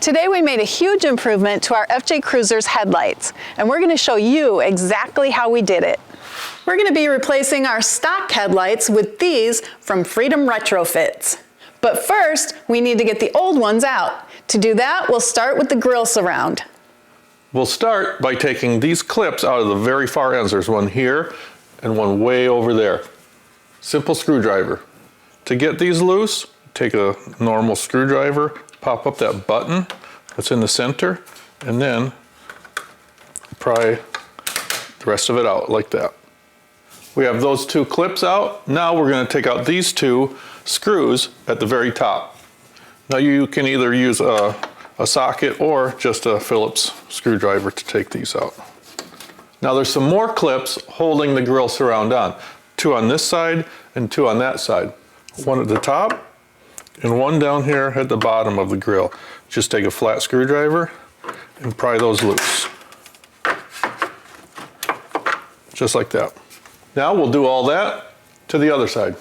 Today we made a huge improvement to our FJ Cruiser's headlights, and we're going to show you exactly how we did it. We're going to be replacing our stock headlights with these from Freedom Retrofits. But first, we need to get the old ones out. To do that, we'll start with the Grille surround. We'll start by taking these clips out of the very far ends. There's one here and one way over there. Simple screwdriver. To get these loose, take a normal screwdriver, pop up that button that's in the center, and then pry the rest of it out like that. We have those two clips out. Now we're going to take out these two screws at the very top. Now you can either use a socket or just a Phillips screwdriver to take these out. Now there's some more clips holding the Grille surround on. Two on this side and two on that side. One at the top and one down here at the bottom of the Grille. Just take a flat screwdriver and pry those loose. Just like that. Now we'll do all that to the other side.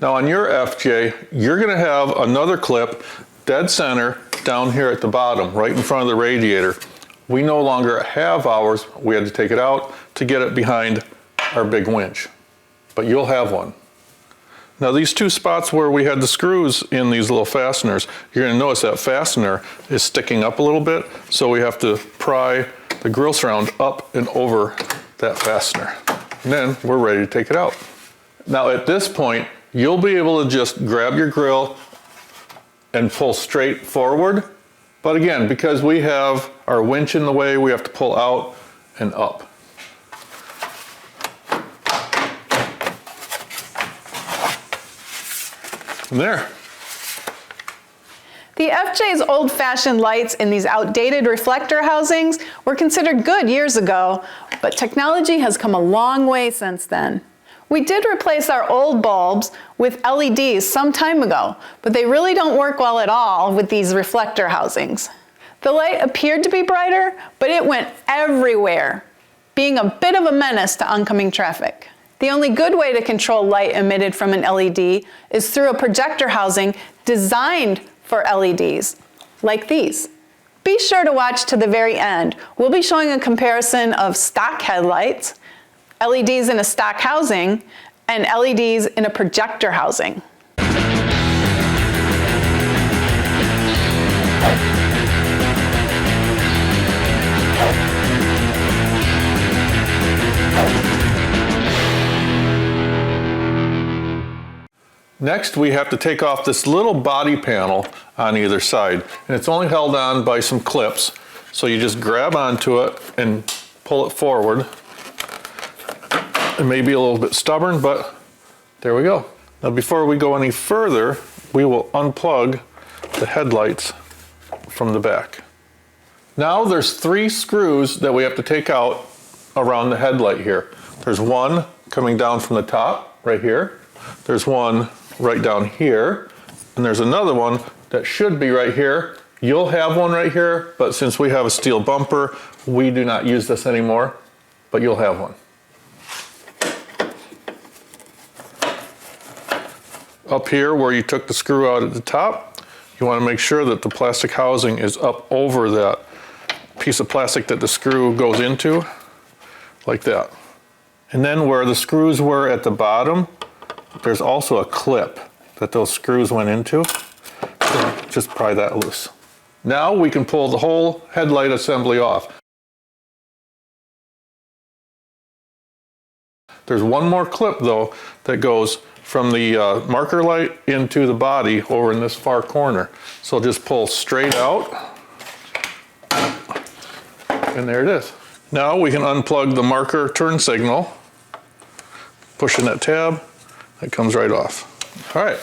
Now on your FJ, you're going to have another clip dead center down here at the bottom, right in front of the radiator. We no longer have ours. We had to take it out to get it behind our big winch. But you'll have one. Now these two spots where we had the screws in these little fasteners, you're going to notice that fastener is sticking up a little bit, so we have to pry the Grille surround up and over that fastener. And then we're ready to take it out. Now at this point, you'll be able to just grab your Grille and pull straight forward. But again, because we have our winch in the way, we have to pull out and up. And there. The FJ's old-fashioned lights in these outdated reflector housings were considered good years ago, but technology has come a long way since then. We did replace our old bulbs with LEDs some time ago, but they really don't work well at all with these reflector housings. The light appeared to be brighter, but it went everywhere, being a bit of a menace to oncoming traffic. The only good way to control light emitted from an LED is through a projector housing designed for LEDs, like these. Be sure to watch to the very end. We'll be showing a comparison of stock headlights, LEDs in a stock housing, and LEDs in a projector housing. Next, we have to take off this little body panel on either side, and it's only held on by some clips. So you just grab onto it and pull it forward. It may be a little bit stubborn, but there we go. Now before we go any further, we will unplug the headlights from the back. Now there's three screws that we have to take out around the headlight here. There's one coming down from the top right here. There's one right down here, and there's another one that should be right here. You'll have one right here, but since we have a steel bumper, we do not use this anymore, but you'll have one. Up here where you took the screw out at the top, you want to make sure that the plastic housing is up over that piece of plastic that the screw goes into, like that. And then where the screws were at the bottom, there's also a clip that those screws went into. So just pry that loose. Now we can pull the whole headlight assembly off. There's one more clip though that goes from the marker light into the body over in this far corner. So just pull straight out, and there it is. Now we can unplug the marker turn signal, pushing that tab. It comes right off. All right,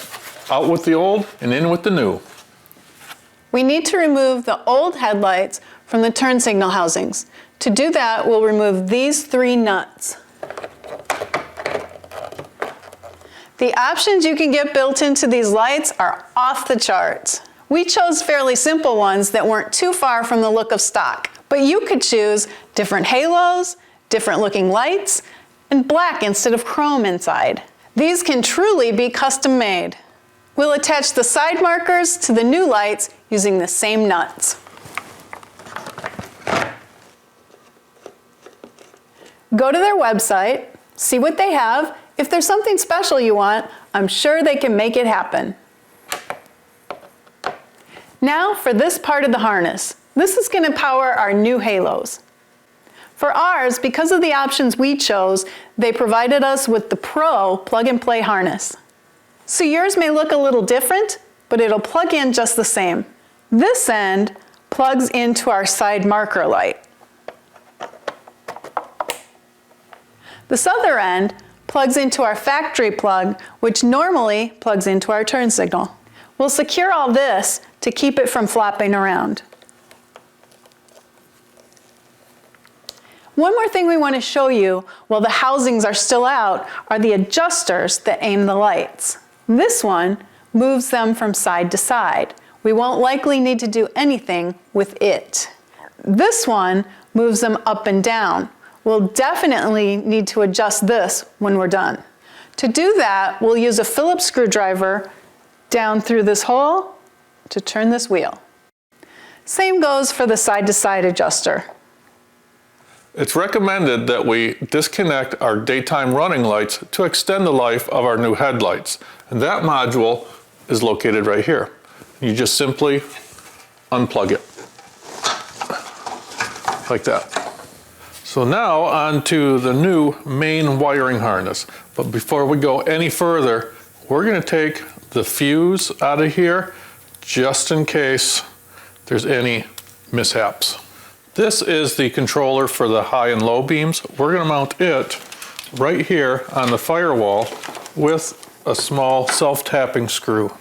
out with the old and in with the new. We need to remove the old headlights from the turn signal housings. To do that, we'll remove these three nuts. The options you can get built into these lights are off the charts. We chose fairly simple ones that weren't too far from the look of stock, but you could choose different halos, different looking lights, and black instead of chrome inside. These can truly be custom made. We'll attach the side markers to the new lights using the same nuts. Go to their website, see what they have. If there's something special you want, I'm sure they can make it happen. Now for this part of the harness. This is going to power our new halos. For ours, because of the options we chose, they provided us with the Pro plug-and-play harness. So yours may look a little different, but it'll plug in just the same. This end plugs into our side marker light. This other end plugs into our factory plug, which normally plugs into our turn signal. We'll secure all this to keep it from flopping around. One more thing we want to show you while the housings are still out are the adjusters that aim the lights. This one moves them from side to side. We won't likely need to do anything with it. This one moves them up and down. We'll definitely need to adjust this when we're done. To do that, we'll use a Phillips screwdriver down through this hole to turn this wheel. Same goes for the side-to-side adjuster. It's recommended that we disconnect our daytime running lights to extend the life of our new headlights. And that module is located right here. You just simply unplug it, like that. So now on to the new main wiring harness. But before we go any further, we're going to take the fuse out of here just in case there's any mishaps. This is the controller for the high and low beams. We're going to mount it right here on the firewall with a small self-tapping screw.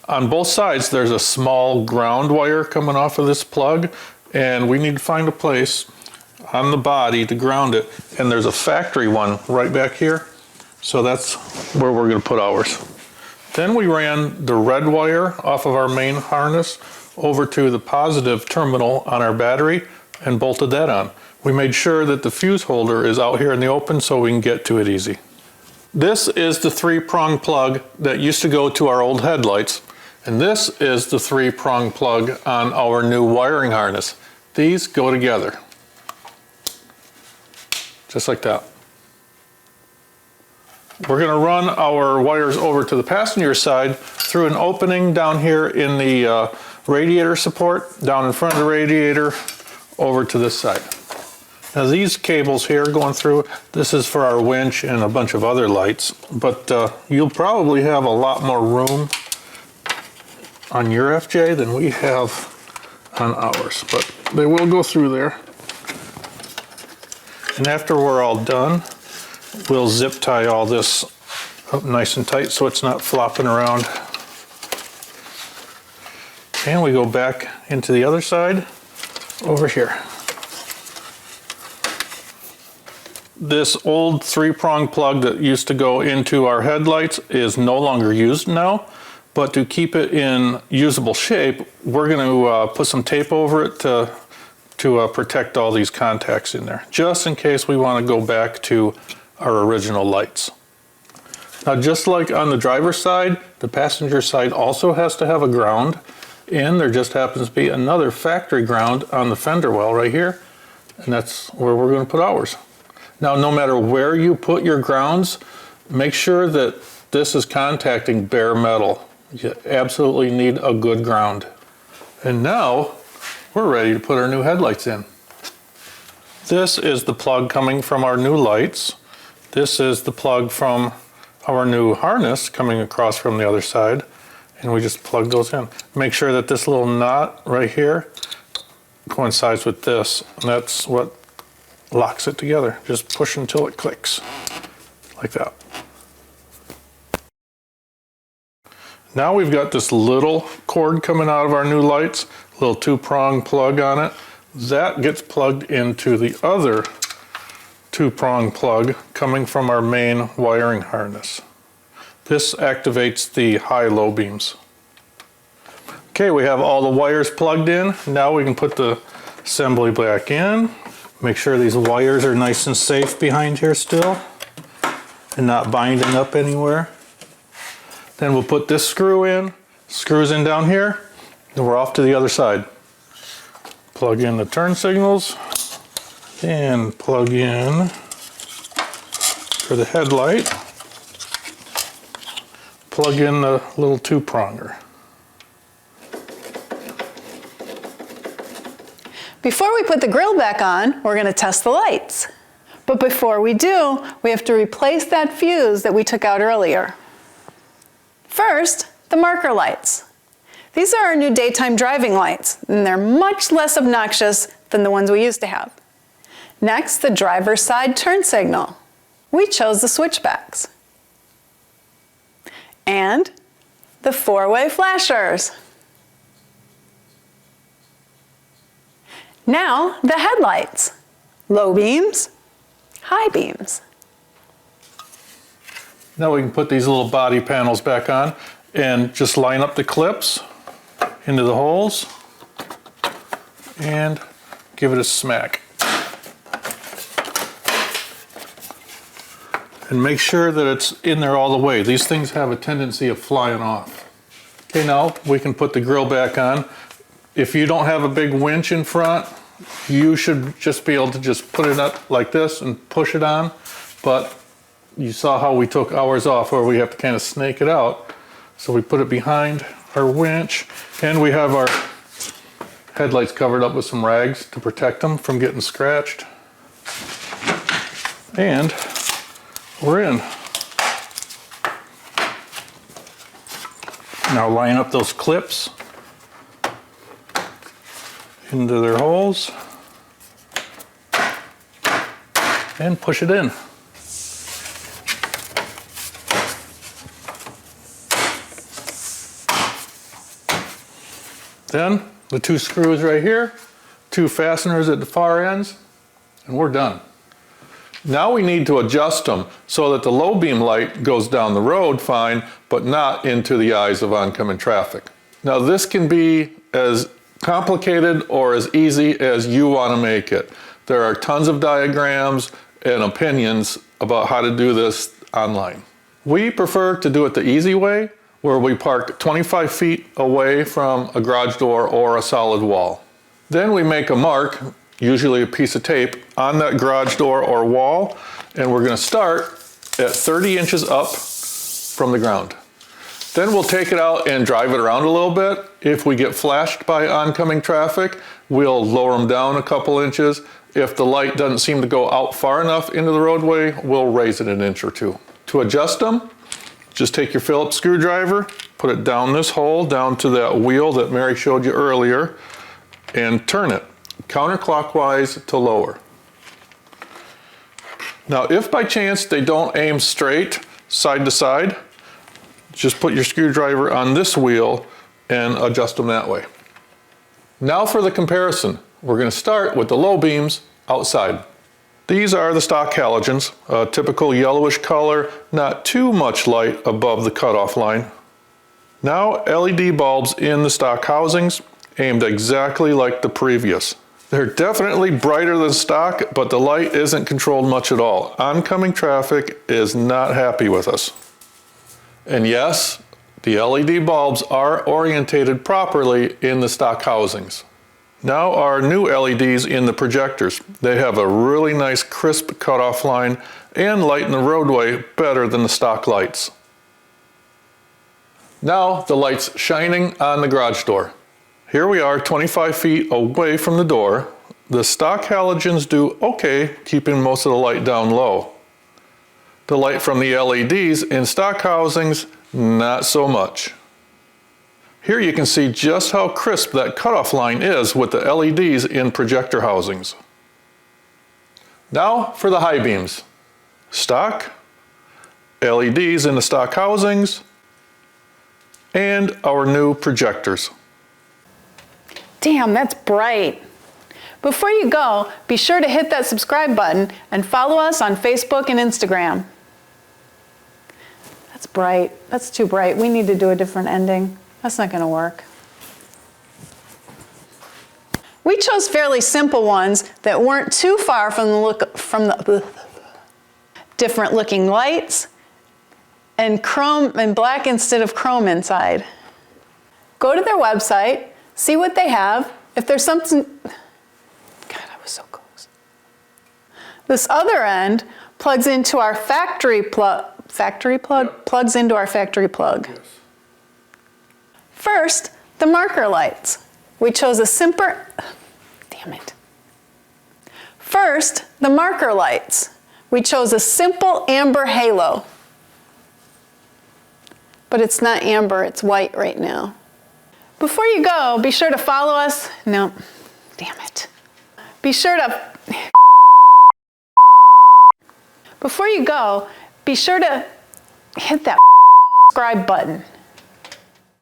On both sides there's a small ground wire coming off of this plug, and we need to find a place on the body to ground it, and there's a factory one right back here, so that's where we're going to put ours. Then we ran the red wire off of our main harness over to the positive terminal on our battery and bolted that on. We made sure that the fuse holder is out here in the open so we can get to it easy. This is the 3-prong plug that used to go to our old headlights, and this is the 3-prong plug on our new wiring harness. These go together, just like that. We're going to run our wires over to the passenger side through an opening down here in the radiator support, down in front of the radiator, over to this side. Now these cables here going through, this is for our winch and a bunch of other lights, but you'll probably have a lot more room on your FJ than we have on ours, but they will go through there. And after we're all done, we'll zip tie all this up nice and tight so it's not flopping around. And we go back into the other side over here. This old 3-prong plug that used to go into our headlights is no longer used now, but to keep it in usable shape, we're going to put some tape over it to protect all these contacts in there, just in case we want to go back to our original lights. Now, just like on the driver's side, the passenger side also has to have a ground, and there just happens to be another factory ground on the fender well right here, and that's where we're going to put ours. Now, no matter where you put your grounds, make sure that this is contacting bare metal. You absolutely need a good ground. And now we're ready to put our new headlights in. This is the plug coming from our new lights. This is the plug from our new harness coming across from the other side, and we just plug those in. Make sure that this little knot right here coincides with this, and that's what locks it together. Just push until it clicks, like that. Now we've got this little cord coming out of our new lights, a little 2-prong plug on it. That gets plugged into the other 2-prong plug coming from our main wiring harness. This activates the high-low beams. Okay, we have all the wires plugged in. Now we can put the assembly back in. Make sure these wires are nice and safe behind here still. and not binding up anywhere. Then we'll put this screw in, screws in down here, and we're off to the other side. Plug in the turn signals, and plug in for the headlight. Plug in the little two-pronger. Before we put the grill back on, we're going to test the lights. But before we do, we have to replace that fuse that we took out earlier. First, the marker lights. These are our new daytime driving lights, and they're much less obnoxious than the ones we used to have. Next, the driver's side turn signal. We chose the switchbacks. And the four-way flashers. Now, the headlights. Low beams, high beams. Now we can put these little body panels back on and just line up the clips into the holes and give it a smack. And make sure that it's in there all the way. These things have a tendency of flying off. Okay, now we can put the grill back on. If you don't have a big winch in front, you should just be able to just put it up like this and push it on. But you saw how we took ours off where we have to kind of snake it out. So we put it behind our winch, and we have our headlights covered up with some rags to protect them from getting scratched. And we're in. Now line up those clips into their holes and push it in. Then the two screws right here, two fasteners at the far ends, and we're done. Now we need to adjust them so that the low beam light goes down the road fine, but not into the eyes of oncoming traffic. Now this can be as complicated or as easy as you want to make it. There are tons of diagrams and opinions about how to do this online. We prefer to do it the easy way, where we park 25 feet away from a garage door or a solid wall. Then we make a mark, usually a piece of tape, on that garage door or wall, and we're going to start at 30 inches up from the ground. Then we'll take it out and drive it around a little bit. If we get flashed by oncoming traffic, we'll lower them down a couple inches. If the light doesn't seem to go out far enough into the roadway, we'll raise it an inch or two. To adjust them, just take your Phillips screwdriver, put it down this hole, down to that wheel that Mary showed you earlier, and turn it counterclockwise to lower. Now, if by chance they don't aim straight, side to side, just put your screwdriver on this wheel and adjust them that way. Now for the comparison. We're going to start with the low beams outside. These are the stock halogens, a typical yellowish color, not too much light above the cutoff line. Now LED bulbs in the stock housings, aimed exactly like the previous. They're definitely brighter than stock, but the light isn't controlled much at all. Oncoming traffic is not happy with us. And yes, the LED bulbs are orientated properly in the stock housings. Now our new LEDs in the projectors. They have a really nice crisp cutoff line and lighten the roadway better than the stock lights. Now the lights shining on the garage door. Here we are 25 feet away from the door. The stock halogens do okay, keeping most of the light down low. The light from the LEDs in stock housings, not so much. Here you can see just how crisp that cutoff line is with the LEDs in projector housings. Now for the high beams. Stock, LEDs in the stock housings, and our new projectors. Damn, that's bright. Before you go, be sure to hit that subscribe button and follow us on Facebook and Instagram. That's bright. That's too bright. We need to do a different ending. That's not going to work. We chose fairly simple ones that weren't too far from the look different looking lights, and chrome and black instead of chrome inside. Go to their website, see what they have. If there's something, God, I was so close. This other end plugs into our factory plug. Yep. Plugs into our factory plug. Yes. First, the marker lights. We chose a simple, damn it. First, the marker lights. We chose a simple amber halo. But it's not amber, it's white right now. Before you go, be sure to follow us. No, damn it. Be sure to, before you go, be sure to hit that subscribe button.